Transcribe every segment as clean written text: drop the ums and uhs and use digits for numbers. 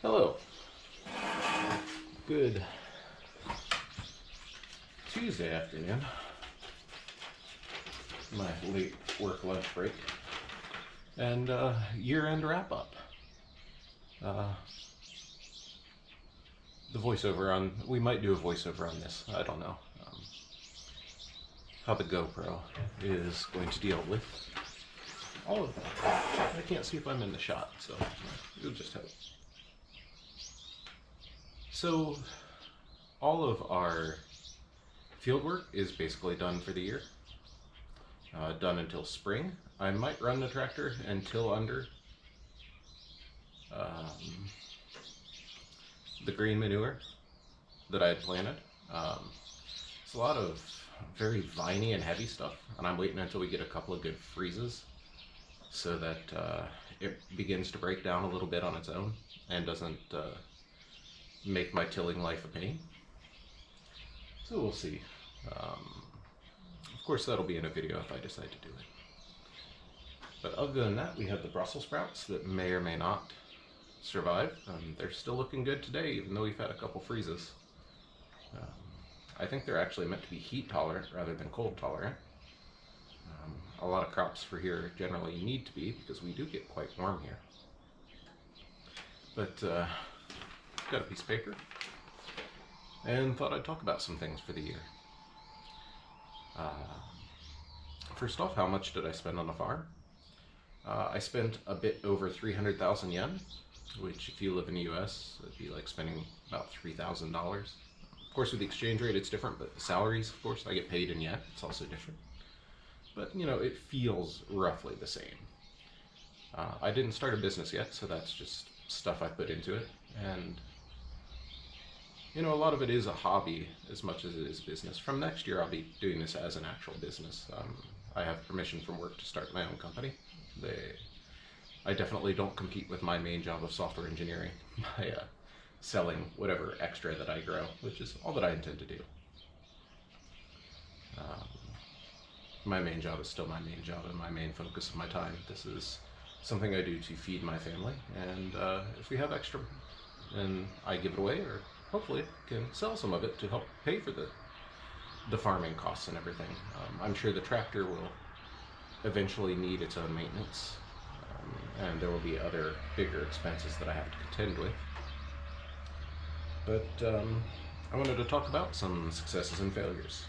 Hello. Good Tuesday afternoon. My late work lunch break. And year-end wrap-up. The voiceover on, we might do a voiceover on this, I don't know. How the GoPro is going to deal with all of that. I can't see if I'm in the shot, so you'll just have. So, all of our field work is basically done for the year. Done until spring. I might run the tractor until under the green manure that I had planted. It's a lot of very viney and heavy stuff, and I'm waiting until we get a couple of good freezes so that it begins to break down a little bit on its own and doesn't make my tilling life a pain. So we'll see. Of course, that'll be in a video if I decide to do it. But other than that, we have the Brussels sprouts that may or may not survive. They're still looking good today, even though we've had a couple freezes. I think they're actually meant to be heat tolerant rather than cold tolerant. A lot of crops for here generally need to be, because we do get quite warm here. But got a piece of paper and thought I'd talk about some things for the year. First off, how much did I spend on the farm? I spent a bit over 300,000 yen, which if you live in the US, it'd be like spending about $3,000. Of course, with the exchange rate, it's different, but the salaries, of course, I get paid in yen, it's also different. But, you know, it feels roughly the same. I didn't start a business yet, so that's just stuff I put into it. And, you know, a lot of it is a hobby as much as it is business. From next year, I'll be doing this as an actual business. I have permission from work to start my own company. I definitely don't compete with my main job of software engineering by selling whatever extra that I grow, which is all that I intend to do. My main job is still my main job and my main focus of my time. This is something I do to feed my family, and if we have extra, then I give it away, or hopefully can sell some of it to help pay for the farming costs and everything. I'm sure the tractor will eventually need its own maintenance, and there will be other bigger expenses that I have to contend with. But I wanted to talk about some successes and failures,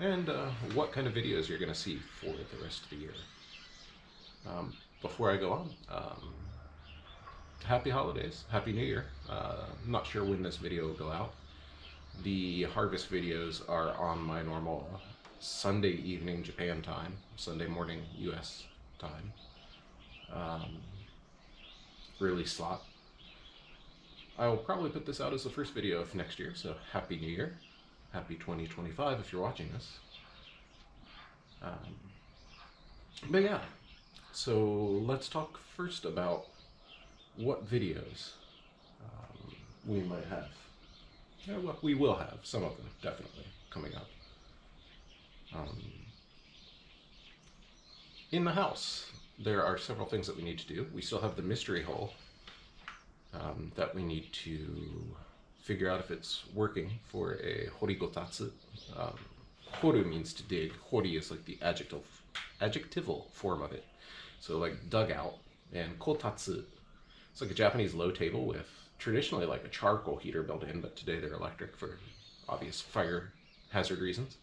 and what kind of videos you're going to see for the rest of the year. Before I go on, happy holidays, happy new year. I'm not sure when this video will go out. The harvest videos are on my normal Sunday evening Japan time, Sunday morning US time release slot. I will probably put this out as the first video of next year, so happy new year. Happy 2025 if you're watching this. But yeah, so let's talk first about what videos we might have. Yeah, well, we will have some of them definitely coming up. In the house, there are several things that we need to do. We still have the mystery hole that we need to figure out if it's working for a horigotatsu. Horu means to dig. Hori is like the adjectival form of it. So like dugout, and kotatsu, it's like a Japanese low table with traditionally like a charcoal heater built in, but today they're electric for obvious fire hazard reasons.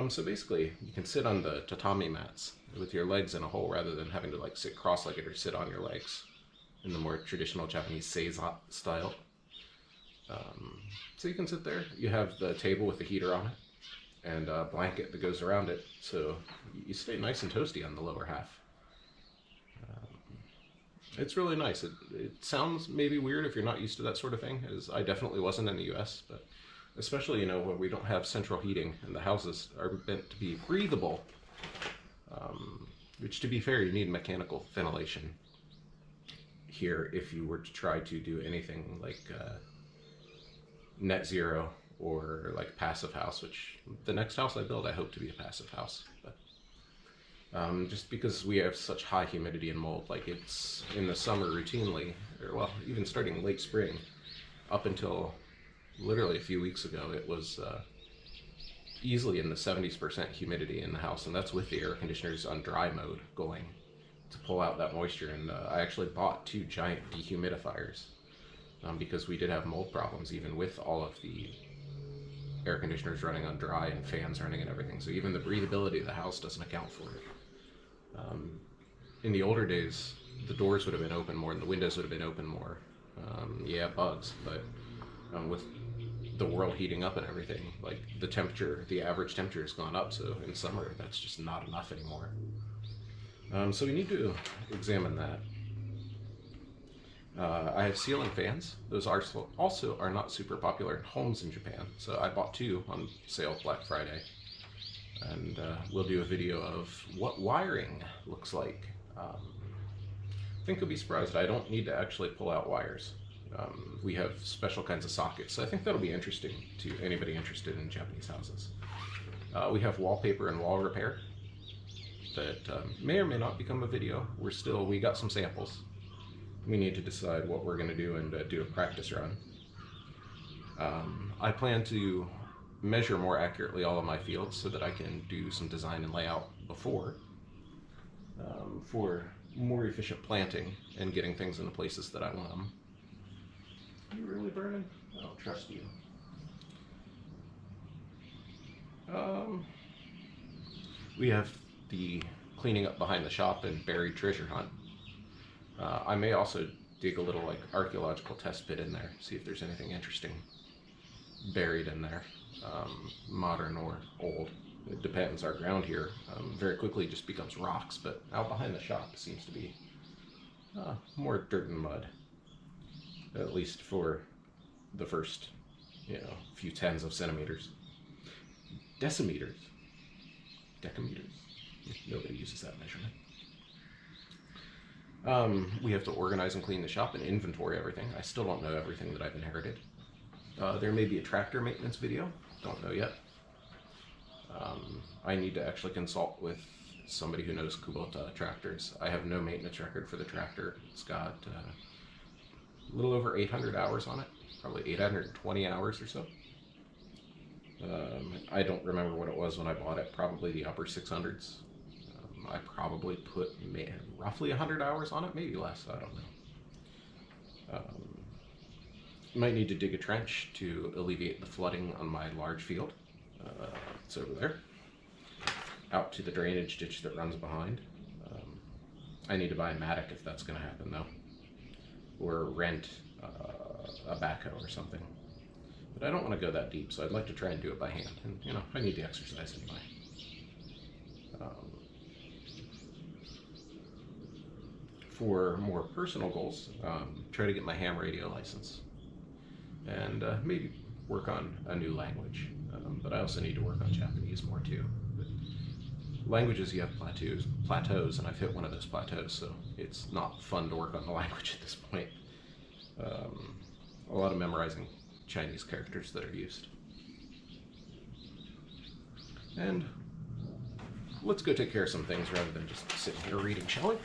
So basically, you can sit on the tatami mats with your legs in a hole rather than having to like sit cross-legged or sit on your legs in the more traditional Japanese seiza style. So you can sit there. You have the table with the heater on it and a blanket that goes around it, so you stay nice and toasty on the lower half. It's really nice. It sounds maybe weird if you're not used to that sort of thing, as I definitely wasn't in the US, but especially, you know, when we don't have central heating and the houses are meant to be breathable, which to be fair, you need mechanical ventilation here if you were to try to do anything like net zero or like passive house, which the next house I build I hope to be a passive house. But just because we have such high humidity and mold. Like, it's in the summer routinely, or well, even starting late spring, up until literally a few weeks ago, it was easily in the 70% humidity in the house, and that's with the air conditioners on dry mode going to pull out that moisture. And I actually bought 2 giant dehumidifiers because we did have mold problems even with all of the air conditioners running on dry and fans running and everything. So even the breathability of the house doesn't account for it. In the older days, the doors would have been open more and the windows would have been open more. Yeah, bugs, but with the world heating up and everything, like the temperature, the average temperature has gone up, so in summer that's just not enough anymore. So we need to examine that. I have ceiling fans. Those are also are not super popular in homes in Japan, so I bought 2 on sale Black Friday, and we'll do a video of what wiring looks like. I think you'll be surprised. I don't need to actually pull out wires. We have special kinds of sockets, so I think that'll be interesting to anybody interested in Japanese houses. We have wallpaper and wall repair that may or may not become a video. We got some samples. We need to decide what we're going to do and do a practice run. I plan to measure more accurately all of my fields so that I can do some design and layout before for more efficient planting and getting things in the places that I want them. Are you really burning? I don't trust you. We have the cleaning up behind the shop and buried treasure hunt. I may also dig a little like archaeological test pit in there, see if there's anything interesting buried in there, modern or old. It depends. Our ground here very quickly just becomes rocks, but out behind the shop seems to be more dirt and mud, at least for the first, few tens of centimeters. Decimeters. Decameters. Nobody uses that measurement. We have to organize and clean the shop and inventory everything. I still don't know everything that I've inherited. There may be a tractor maintenance video. Don't know yet. I need to actually consult with somebody who knows Kubota tractors. I have no maintenance record for the tractor. It's got a little over 800 hours on it, probably 820 hours or so. I don't remember what it was when I bought it, probably the upper 600s. I probably put roughly 100 hours on it, maybe less, I don't know. Might need to dig a trench to alleviate the flooding on my large field. It's over there, out to the drainage ditch that runs behind. I need to buy a mattock if that's going to happen though, or rent a backhoe or something. But I don't want to go that deep, so I'd like to try and do it by hand. And I need to exercise anyway. For more personal goals, try to get my ham radio license, and maybe work on a new language. But I also need to work on Japanese more too. But languages, you have plateaus, and I've hit one of those plateaus, so it's not fun to work on the language at this point. A lot of memorizing Chinese characters that are used. And let's go take care of some things rather than just sitting here reading, shall we?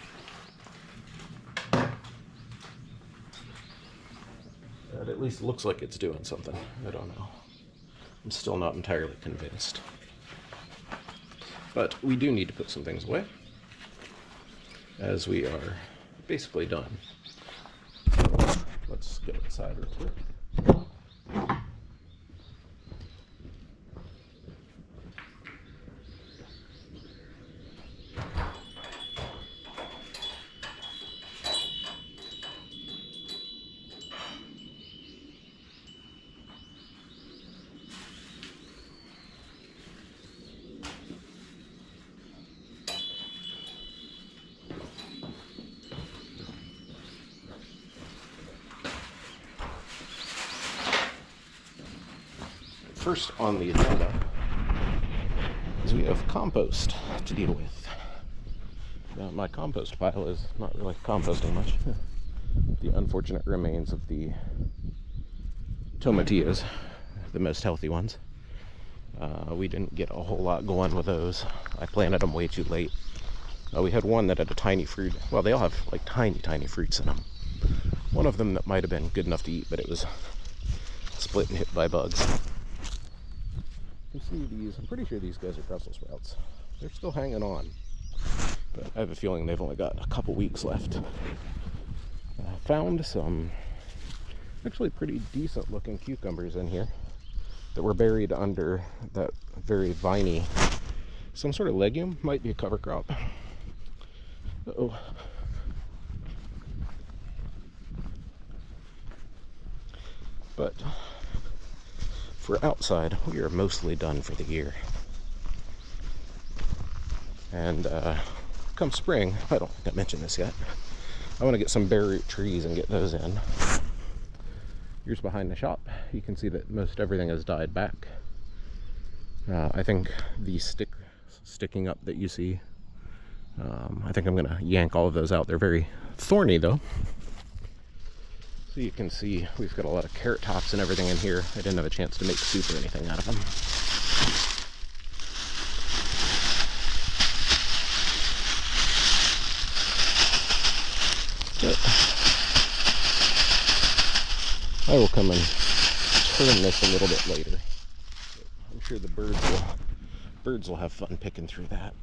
It at least looks like it's doing something. I don't know. I'm still not entirely convinced. But we do need to put some things away, as we are basically done. Let's get inside real quick. First on the agenda is we have compost to deal with. Now, my compost pile is not really composting much. The unfortunate remains of the tomatillos, the most healthy ones. We didn't get a whole lot going with those. I planted them way too late. We had one that had a tiny fruit. Well, they all have like tiny fruits in them. One of them that might have been good enough to eat, but it was split and hit by bugs. You can see these. I'm pretty sure these guys are Brussels sprouts. They're still hanging on, but I have a feeling they've only got a couple weeks left. I found some actually pretty decent looking cucumbers in here that were buried under that very viney, some sort of legume, might be a cover crop. Uh-oh. But for outside, we are mostly done for the year. And come spring, I don't think I mentioned this yet, I want to get some bare root trees and get those in. Here's behind the shop. You can see that most everything has died back. I think the sticking up that you see, I think I'm going to yank all of those out. They're very thorny though. So you can see we've got a lot of carrot tops and everything in here. I didn't have a chance to make soup or anything out of them. But I will come and trim this a little bit later. I'm sure the birds will have fun picking through that.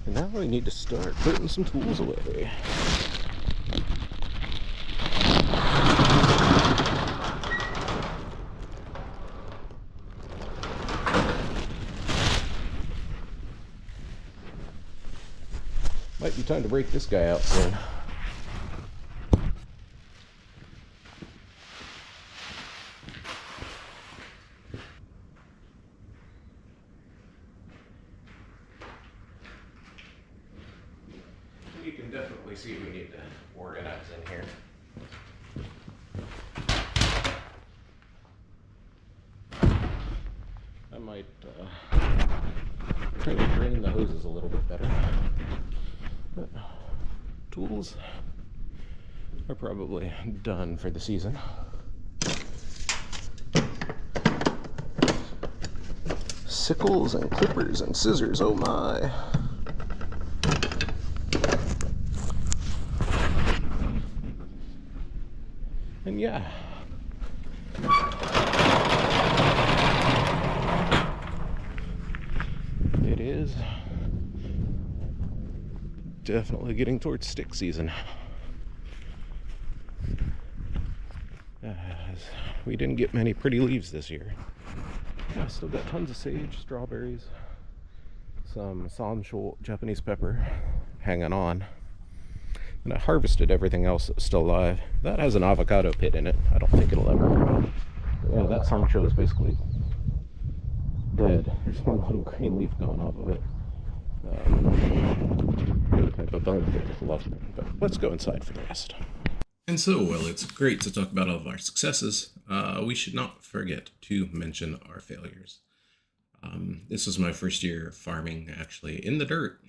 And now we need to start putting some tools away. Might be time to break this guy out soon. You can definitely see we need to organize in here. I might try to drain the hoses a little bit better. But tools are probably done for the season. Sickles and clippers and scissors, oh my. And yeah. It is definitely getting towards stick season. We didn't get many pretty leaves this year. I still got tons of sage, strawberries, some Sancho Japanese pepper hanging on. And I harvested everything else that's still alive. That has an avocado pit in it. I don't think it'll ever grow. Yeah, that Sancho is basically dead. There's one little green leaf going off of it. Really type of bug that just loves it. But let's go inside for the rest. And so, while it's great to talk about all of our successes, we should not forget to mention our failures. This was my first year farming actually in the dirt.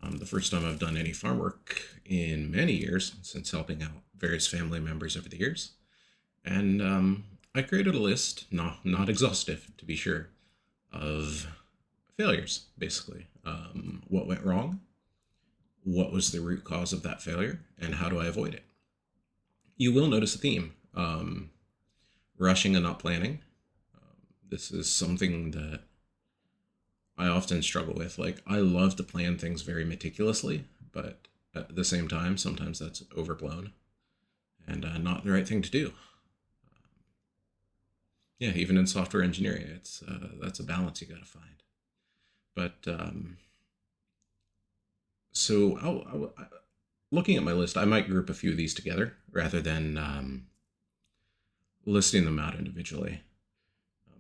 The first time I've done any farm work in many years, since helping out various family members over the years. And I created a list, not exhaustive to be sure, of failures, basically. What went wrong? What was the root cause of that failure? And how do I avoid it? You will notice a theme. Rushing and not planning. This is something that I often struggle with. Like, I love to plan things very meticulously, but at the same time, sometimes that's overblown and not the right thing to do. Yeah, even in software engineering, it's that's a balance you got to find. But so looking at my list, I might group a few of these together rather than listing them out individually,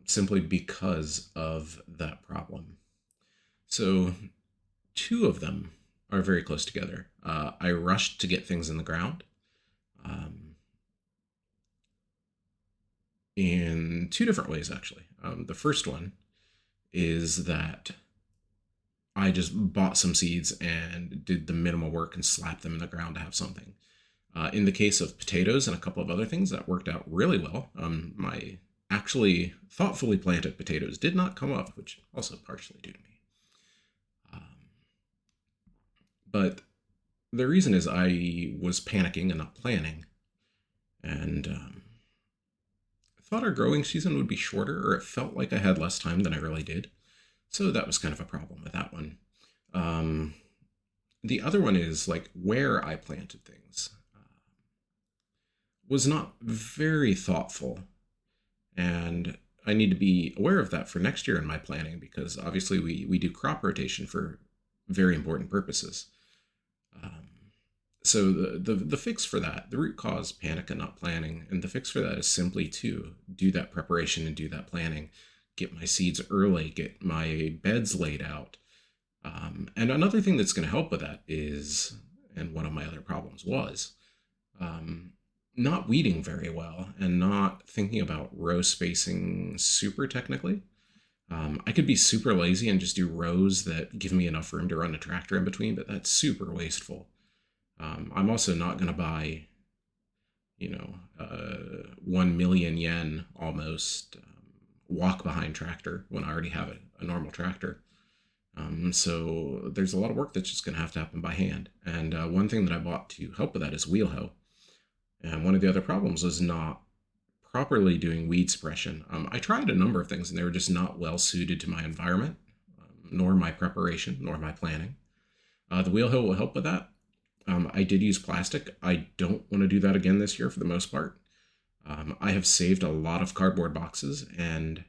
simply because of that problem. So 2 of them are very close together. I rushed to get things in the ground in 2 different ways, actually. The first one is that I just bought some seeds and did the minimal work and slapped them in the ground to have something. In the case of potatoes and a couple of other things, that worked out really well. My actually thoughtfully planted potatoes did not come up, which also partially due to me. But the reason is I was panicking and not planning. And I thought our growing season would be shorter, or it felt like I had less time than I really did. So that was kind of a problem with that one. Um, the other one is like where I planted things was not very thoughtful. And I need to be aware of that for next year in my planning because obviously we do crop rotation for very important purposes. Um, so the fix for that, the root cause, panic and not planning, and the fix for that is simply to do that preparation and do that planning, get my seeds early, get my beds laid out. And another thing that's going to help with that is, and one of my other problems was, um, not weeding very well and not thinking about row spacing super technically. I could be super lazy and just do rows that give me enough room to run a tractor in between, but that's super wasteful. I'm also not going to buy, 1 million yen almost walk behind tractor when I already have a normal tractor. So there's a lot of work that's just going to have to happen by hand. And one thing that I bought to help with that is wheel hoe. And one of the other problems was not properly doing weed suppression. I tried a number of things and they were just not well suited to my environment, nor my preparation, nor my planning. The wheel hoe will help with that. I did use plastic. I don't want to do that again this year for the most part. I have saved a lot of cardboard boxes, and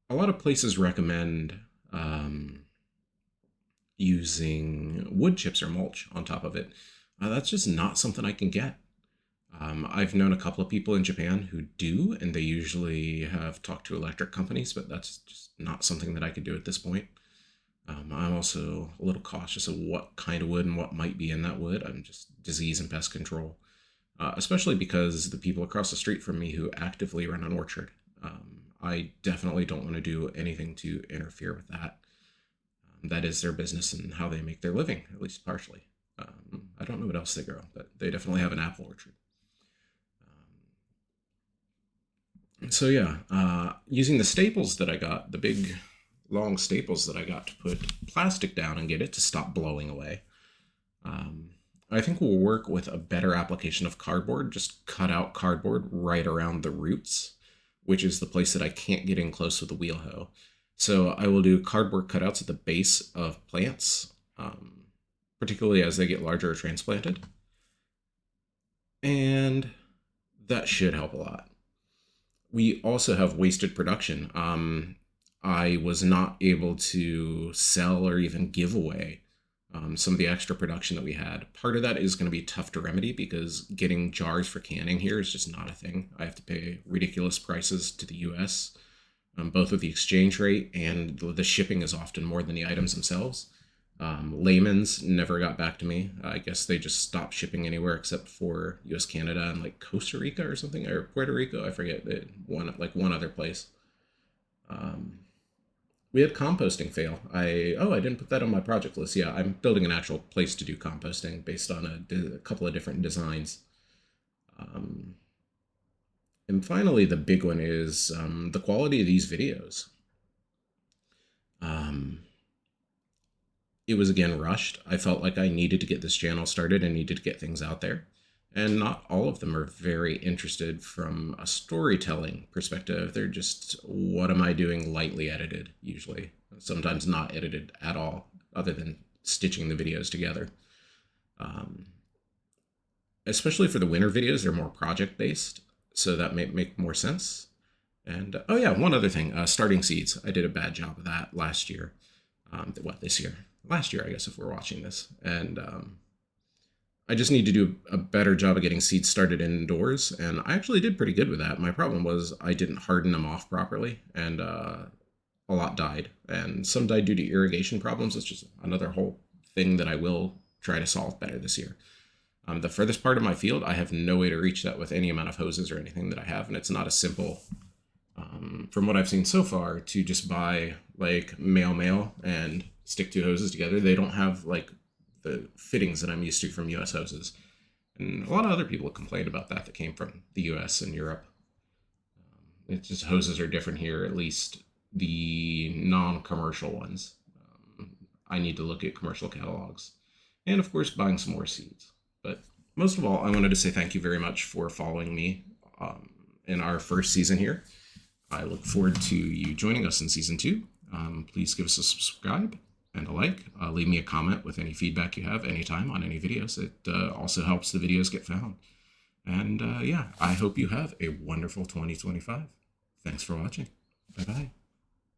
a lot of places recommend using wood chips or mulch on top of it. That's just not something I can get. I've known a couple of people in Japan who do, and they usually have talked to electric companies, but that's just not something that I could do at this point. I'm also a little cautious of what kind of wood and what might be in that wood. I'm just disease and pest control, especially because the people across the street from me who actively run an orchard, I definitely don't want to do anything to interfere with that. That is their business and how they make their living, at least partially. I don't know what else they grow, but they definitely have an apple orchard. So yeah, using the staples that I got, the big long staples that I got to put plastic down and get it to stop blowing away. Um, I think we'll work with a better application of cardboard. Just cut out cardboard right around the roots, which is the place that I can't get in close with the wheel hoe. So I will do cardboard cutouts at the base of plants, particularly as they get larger or transplanted. And that should help a lot. We also have wasted production. I was not able to sell or even give away some of the extra production that we had. Part of that is going to be tough to remedy because getting jars for canning here is just not a thing. I have to pay ridiculous prices to the US, both with the exchange rate and the shipping is often more than the items themselves. Layman's never got back to me. I guess they just stopped shipping anywhere except for U.S., Canada, and like Costa Rica or something, or Puerto Rico. I forget. One other place. Um, we had composting fail. I didn't put that on my project list. Yeah, I'm building an actual place to do composting based on a couple of different designs. Um, and finally, the big one is the quality of these videos. Um, it was again rushed. I felt like I needed to get this channel started and needed to get things out there. And not all of them are very interested from a storytelling perspective. They're just, what am I doing lightly edited, usually. Sometimes not edited at all, other than stitching the videos together. Um, Especially for the winter videos, they're more project based, so that may make more sense. And oh yeah, one other thing, starting seeds. I did a bad job of that last year. This year? Last year, I guess, if we're watching this. And I just need to do a better job of getting seeds started indoors. And I actually did pretty good with that. My problem was I didn't harden them off properly, and a lot died. And some died due to irrigation problems. It's just another whole thing that I will try to solve better this year. The furthest part of my field, I have no way to reach that with any amount of hoses or anything that I have, and it's not a simple, from what I've seen so far, to just buy like male and stick two hoses together. They don't have like the fittings that I'm used to from US hoses. And a lot of other people complained about that came from the US and Europe. It's just hoses are different here, at least the non commercial ones. I need to look at commercial catalogs. and of course, buying some more seeds. But most of all, I wanted to say thank you very much for following me in our first season here. I look forward to you joining us in season 2. Please give us a subscribe and a like. Leave me a comment with any feedback you have anytime on any videos. It also helps the videos get found. And yeah, I hope you have a wonderful 2025. Thanks for watching. Bye-bye.